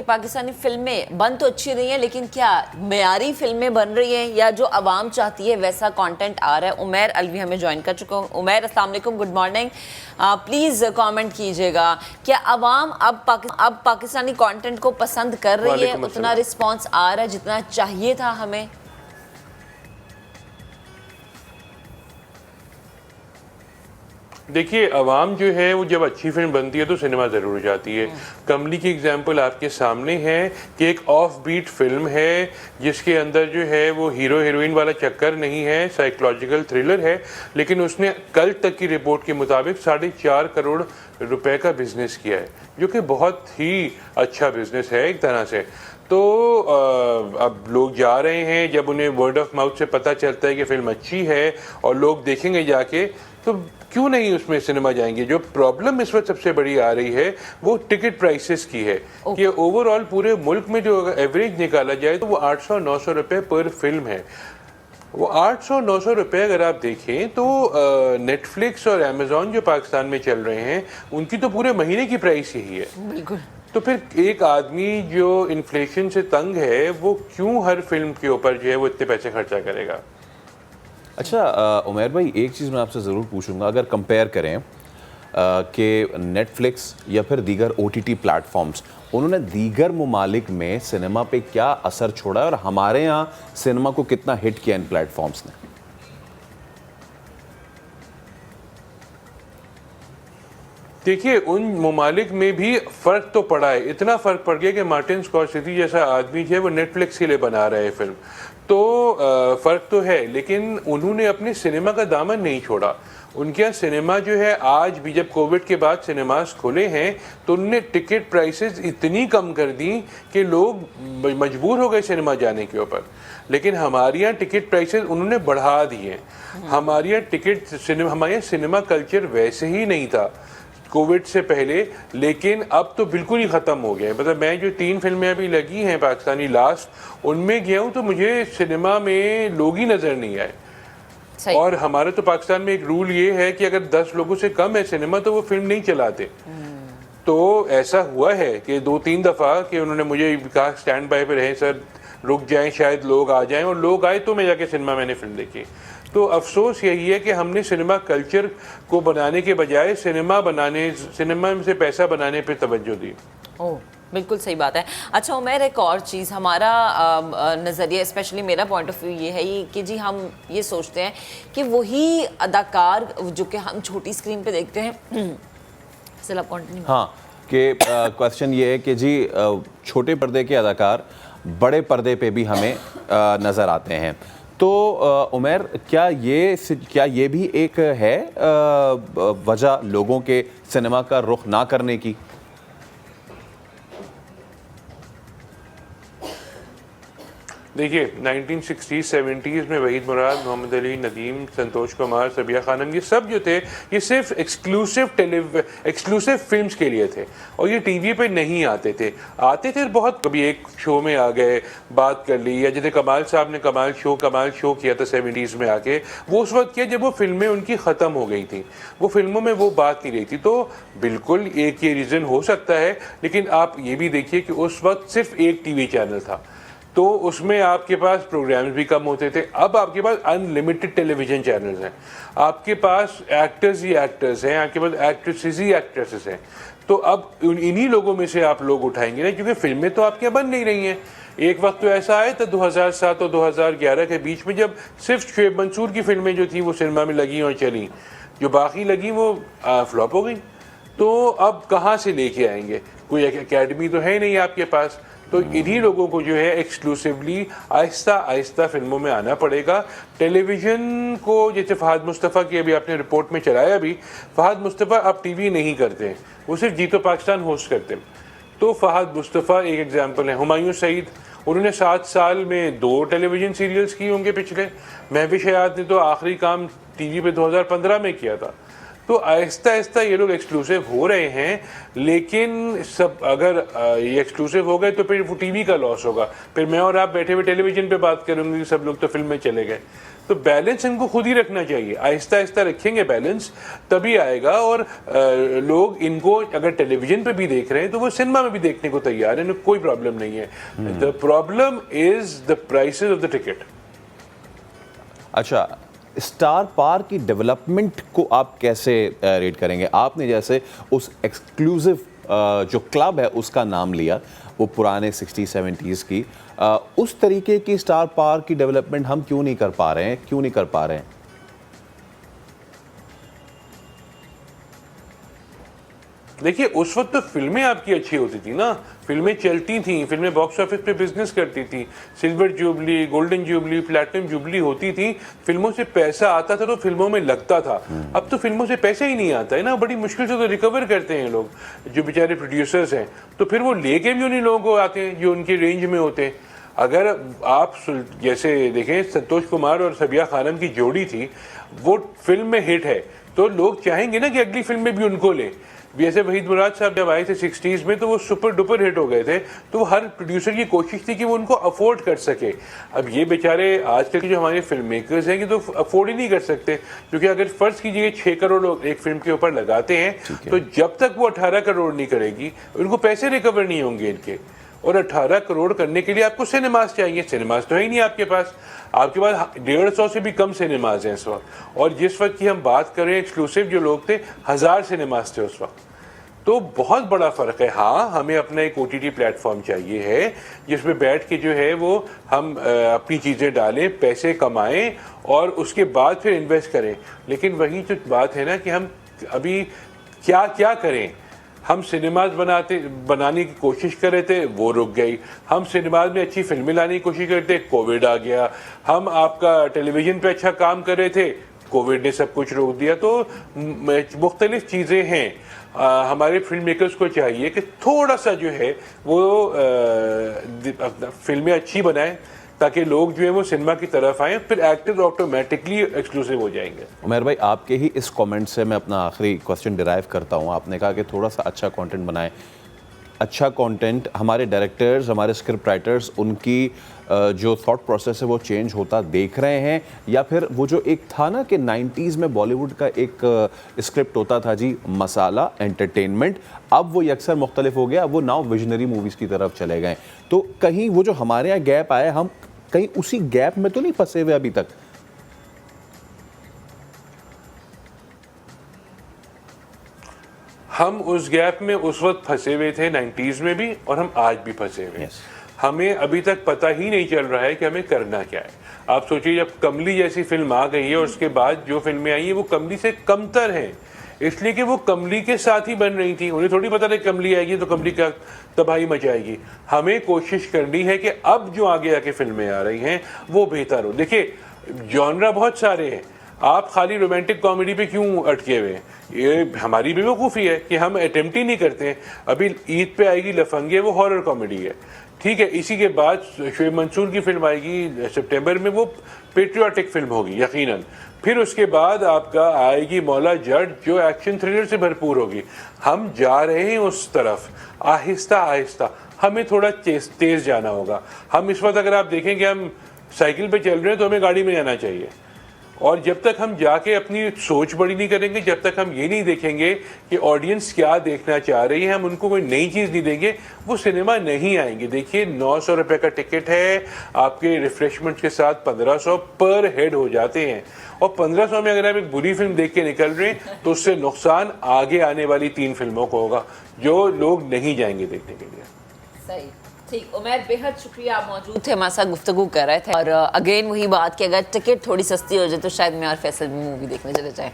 पाकिस्तानी फिल्में बन तो अच्छी रही हैं, लेकिन क्या मेयारी फिल्में बन रही हैं या जो आवाम चाहती है वैसा कंटेंट आ रहा है? उमैर अलवी हमें ज्वाइन कर चुका हूँ। उमैर, अस्सलाम वालेकुम, गुड मॉर्निंग। प्लीज़ कमेंट कीजिएगा, क्या आवाम अब पाकिस्तानी कंटेंट को पसंद कर रही है? उतना रिस्पॉन्स आ रहा है जितना चाहिए था हमें? देखिए, अवाम जो है वो जब अच्छी फिल्म बनती है तो सिनेमा ज़रूर जाती है। कमली की एग्जांपल आपके सामने है कि एक ऑफ बीट फिल्म है जिसके अंदर जो है वो हीरो हीरोइन वाला चक्कर नहीं है, साइकोलॉजिकल थ्रिलर है, लेकिन उसने कल तक की रिपोर्ट के मुताबिक 4.5 करोड़ रुपए का बिजनेस किया है, जो कि बहुत ही अच्छा बिजनेस है एक तरह से। तो अब लोग जा रहे हैं, जब उन्हें वर्ड ऑफ माउथ से पता चलता है कि फिल्म अच्छी है और लोग देखेंगे जाके, तो क्यों नहीं उसमें सिनेमा जाएंगे। जो प्रॉब्लम इस वक्त सबसे बड़ी आ रही है वो टिकट प्राइसेस की है कि ओवरऑल पूरे मुल्क में जो एवरेज निकाला जाए तो वो 800-900 रुपए पर फिल्म है। वो 800-900 रुपए अगर आप देखें तो नेटफ्लिक्स और अमेजॉन जो पाकिस्तान में चल रहे हैं उनकी तो पूरे महीने की प्राइस यही है। बिल्कुल। तो फिर एक आदमी जो इन्फ्लेशन से तंग है वो क्यों हर फिल्म के ऊपर जो है वो इतने पैसे खर्चा करेगा। अच्छा उमैर भाई, एक चीज़ मैं आपसे ज़रूर पूछूंगा, अगर कंपेयर करें कि नेटफ्लिक्स या फिर दीगर OTT प्लेटफॉर्म्स, उन्होंने दीगर ममालिक में सिनेमा पे क्या असर छोड़ा है और हमारे यहाँ सिनेमा को कितना हिट किया इन प्लेटफॉर्म्स ने? देखिए, उन ममालिक में भी फ़र्क तो पड़ा है। इतना फ़र्क पड़ गया कि मार्टिन स्कॉर्सेज़ी जैसा आदमी जो है वो नेटफ्लिक्स के लिए बना रहा है फिल्म, तो फ़र्क तो है, लेकिन उन्होंने अपने सिनेमा का दामन नहीं छोड़ा। उनके यहाँ सिनेमा जो है आज भी, जब कोविड के बाद सिनेमास खुले हैं तो उन्होंने टिकट प्राइसेस इतनी कम कर दी कि लोग मजबूर हो गए सिनेमा जाने के ऊपर। लेकिन हमारे यहाँ टिकट प्राइसेस उन्होंने बढ़ा दिए। हमारे यहाँ सिनेमा कल्चर वैसे ही नहीं था कोविड से पहले, लेकिन अब तो बिल्कुल ही ख़त्म हो गया है। मतलब मैं जो 3 फिल्में अभी लगी हैं पाकिस्तानी लास्ट, उनमें गया हूँ तो मुझे सिनेमा में लोग ही नज़र नहीं आए। और हमारे तो पाकिस्तान में एक रूल ये है कि अगर 10 लोगों से कम है सिनेमा तो वो फिल्म नहीं चलाते। तो ऐसा हुआ है कि 2-3 दफ़ा कि उन्होंने मुझे कहा स्टैंड बाय पे रहें सर, रुक जाएं, शायद लोग आ जाएं, और लोग आए तो मैं जाके सिनेमा मैंने फिल्म देखी। तो अफसोस यही है कि हमने सिनेमा कल्चर को बनाने के बजाय सिनेमा से पैसा बनाने पे तवज्जो दी। ओह, बिल्कुल सही बात है। अच्छा उमैर, एक और चीज़, हमारा नज़रिया, स्पेशली मेरा पॉइंट ऑफ व्यू ये है कि जी हम ये सोचते हैं कि वही अदाकार जो कि हम छोटी स्क्रीन पे देखते हैं हाँ, कि क्वेश्चन ये है कि जी छोटे पर्दे के अदाकार बड़े पर्दे पे भी हमें नज़र आते हैं। तो उमैर, क्या ये भी एक है वजह लोगों के सिनेमा का रुख ना करने की? देखिए, 1960s-70s में वहीद मुराद, मोहम्मद अली, नदीम, संतोष कुमार, सबिया खानम, ये सब जो थे ये सिर्फ एक्सक्लूसिव फिल्म्स के लिए थे और ये टीवी पे नहीं आते थे बहुत, कभी एक शो में आ गए, बात कर ली, या जैसे कमाल साहब ने कमाल शो किया था 70s में आके, वो उस वक्त किया जब वो फिल्में उनकी ख़त्म हो गई थी, वो फिल्मों में वो बात नहीं रही थी। तो बिल्कुल एक ये रीज़न हो सकता है, लेकिन आप ये भी देखिए कि उस वक्त सिर्फ एक टीवी चैनल था तो उसमें आपके पास प्रोग्राम्स भी कम होते थे। अब आपके पास अनलिमिटेड टेलीविज़न चैनल्स हैं, आपके पास एक्टर्स ही एक्टर्स हैं, आपके पास एक्ट्रेसेस ही एक्ट्रेसेस हैं। तो अब इन्हीं लोगों में से आप लोग उठाएंगे ना, क्योंकि फिल्में तो आपके बन नहीं रही हैं। एक वक्त तो ऐसा आया था 2007 और 2011 के बीच में, जब सिर्फ शुएब मंसूर की फिल्में जो थी वो सिनेमा में लगी और चली, जो बाकी लगी वो फ्लॉप हो गई। तो अब कहाँ से लेके आएंगे? कोई एकेडमी तो है नहीं आपके पास। तो इन्हीं लोगों को जो है एक्सक्लूसिवली आहिस्ता आहिस्ता फिल्मों में आना पड़ेगा। टेलीविज़न को, जैसे फ़हद मुस्तफ़ा की अभी आपने रिपोर्ट में चलाया भी, फ़हद मुस्तफ़ा अब टीवी नहीं करते, वो सिर्फ जी तो पाकिस्तान होस्ट करते हैं। तो फ़हद मुस्तफ़ा एक एग्जांपल है। हुमायूं सईद, उन्होंने 7 साल में 2 टेलीविज़न सीरियल्स किए होंगे पिछले। महविश हयात ने तो आखिरी काम टीवी पे 2015 में किया था। तो आहिस्ता आहिस्ता ये लोग एक्सक्लूसिव हो रहे हैं, लेकिन सब अगर ये एक्सक्लूसिव हो गए तो फिर वो टीवी का लॉस होगा, फिर मैं और आप बैठे हुए टेलीविजन पे बात करेंगे, सब लोग तो फिल्म में चले गए। तो बैलेंस इनको खुद ही रखना चाहिए, आहिस्ता आहिस्ता रखेंगे बैलेंस, तभी आएगा। और लोग इनको अगर टेलीविजन पे भी देख रहे हैं तो वो सिनेमा में भी देखने को तैयार है, कोई प्रॉब्लम नहीं है। The problem is the prices of the ticket. अच्छा, स्टार पार्क की डेवलपमेंट को आप कैसे रेट करेंगे? आपने जैसे उस एक्सक्लूसिव जो क्लब है उसका नाम लिया, वो पुराने 60-70s की, उस तरीके की स्टार पार्क की डेवलपमेंट हम क्यों नहीं कर पा रहे हैं, क्यों नहीं कर पा रहे हैं? देखिए, उस वक्त तो फिल्में आपकी अच्छी होती थी ना, फिल्में चलती थी, फिल्में बॉक्स ऑफिस पे बिजनेस करती थी, silver jubilee, golden jubilee, platinum jubilee होती थी, फिल्मों से पैसा आता था तो फिल्मों में लगता था। अब तो फिल्मों से पैसा ही नहीं आता है ना, बड़ी मुश्किल से तो रिकवर करते हैं लोग, जो बेचारे प्रोड्यूसर्स हैं, तो फिर वो लेके भी उन्हीं लोगों को आते हैं जो उनकी रेंज में होते हैं। अगर आप जैसे देखें, संतोष कुमार और सबिया खानम की जोड़ी थी, वो फिल्म में हिट है तो लोग चाहेंगे ना कि अगली फिल्म में भी उनको ले। जैसे वहीद मुराद साहब जब आए थे 60s में तो वो सुपर डुपर हिट हो गए थे, तो हर प्रोड्यूसर की कोशिश थी कि वो उनको अफोर्ड कर सके। अब ये बेचारे आजकल के जो हमारे फिल्म मेकर्स हैं कि तो अफोर्ड ही नहीं कर सकते, क्योंकि अगर फर्ज कीजिए 6 करोड़ लोग एक फिल्म के ऊपर लगाते हैं तो जब तक वो 18 करोड़ नहीं करेगी उनको पैसे रिकवर नहीं होंगे इनके। और 18 करोड़ करने के लिए आपको सिनेमास चाहिए, सिनेमास तो है ही नहीं आपके पास 150 से भी कम सिनेमाज हैं इस वक्त। और जिस वक्त की हम बात करें एक्सक्लूसिव जो लोग थे, 1000 सिनेमाज थे उस वक्त, तो बहुत बड़ा फ़र्क है। हाँ, हमें अपना एक OTT प्लेटफॉर्म चाहिए है जिसमें बैठ के जो है वो हम अपनी चीज़ें डालें, पैसे कमाएं और उसके बाद फिर इन्वेस्ट करें। लेकिन वही जो बात है ना कि हम अभी क्या क्या करें। हम सिनेमाज बनाने की कोशिश कर रहे थे, वो रुक गई। हम सिनेमाज में अच्छी फिल्में लाने की कोशिश कर रहे थे, कोविड आ गया। हम आपका टेलीविज़न पे अच्छा काम कर रहे थे, कोविड ने सब कुछ रोक दिया। तो मुख्तलिफ चीज़ें हैं। हमारे फिल्म मेकर्स को चाहिए कि थोड़ा सा जो है वो फिल्में अच्छी बनाएं ताकि लोग जो है वो सिनेमा की तरफ आएँ, फिर एक्टर्स ऑटोमेटिकली एक्सक्लूसिव हो जाएंगे। उमर भाई, आपके ही इस कमेंट से मैं अपना आखिरी क्वेश्चन डिराइव करता हूँ। आपने कहा कि थोड़ा सा अच्छा कंटेंट बनाएं। अच्छा कंटेंट, हमारे डायरेक्टर्स, हमारे स्क्रिप्ट राइटर्स, उनकी जो थॉट प्रोसेस है वो चेंज होता देख रहे हैं, या फिर वो जो एक था ना कि 90s में बॉलीवुड का एक स्क्रिप्ट होता था जी, मसाला एंटरटेनमेंट, अब वो यकसर मुख्तलिफ हो गया, वो नाउ विजनरी मूवीज़ की तरफ चले गए। तो कहीं वो जो हमारे यहाँ गैप आया, हम कहीं उसी गैप में तो नहीं फंसे हुए अभी तक? हम उस गैप में उस वक्त फंसे हुए थे 90s में भी, और हम आज भी फंसे हुए हैं। हमें अभी तक पता ही नहीं चल रहा है कि हमें करना क्या है। आप सोचिए, जब कमली जैसी फिल्म आ गई है और उसके बाद जो फिल्में आई हैं वो कमली से कमतर हैं, इसलिए कि वो कमली के साथ ही बन रही थी। उन्हें थोड़ी पता नहीं कमली आएगी तो कमली का तबाही मचाएगी। हमें कोशिश करनी है कि अब जो आगे आके फिल्में आ रही हैं वो बेहतर हो। देखिए, जॉनरा बहुत सारे हैं, आप खाली रोमांटिक कॉमेडी पे क्यों अटके हुए हैं? ये हमारी बेवकूफ़ी है कि हम अटेम्प्ट ही नहीं करते हैं। अभी ईद पे आएगी लफंगे, वो हॉरर कॉमेडी है, ठीक है। इसी के बाद शोएब मंसूर की फिल्म आएगी सितंबर में, वो पेट्रियाटिक फिल्म होगी यकीनन। फिर उसके बाद आपका आएगी मौला जट, जो एक्शन थ्रिलर से भरपूर होगी। हम जा रहे हैं उस तरफ आहिस्ता आहिस्ता, हमें थोड़ा तेज़ जाना होगा। हम इस वक्त अगर आप देखें कि हम साइकिल पे चल रहे हैं तो हमें गाड़ी में जाना चाहिए। और जब तक हम जाके अपनी सोच बड़ी नहीं करेंगे, जब तक हम ये नहीं देखेंगे कि ऑडियंस क्या देखना चाह रही है, हम उनको कोई नई चीज़ नहीं देंगे, वो सिनेमा नहीं आएंगे। देखिए, 900 रुपये का टिकट है, आपके रिफ्रेशमेंट के साथ 1500 पर हेड हो जाते हैं। और 1500 में अगर आप एक बुरी फिल्म देख के निकल रहे हैं तो उससे नुकसान आगे आने वाली 3 फिल्मों को होगा जो लोग नहीं जाएंगे देखने के लिए। सही, ठीक। उमर, बेहद शुक्रिया, आप मौजूद थे, हमारे साथ गुफ्तगू कर रहे थे। और अगेन वही बात कि अगर टिकट थोड़ी सस्ती हो जाए तो शायद मैं और फैसल भी मूवी देखने चले जाएं।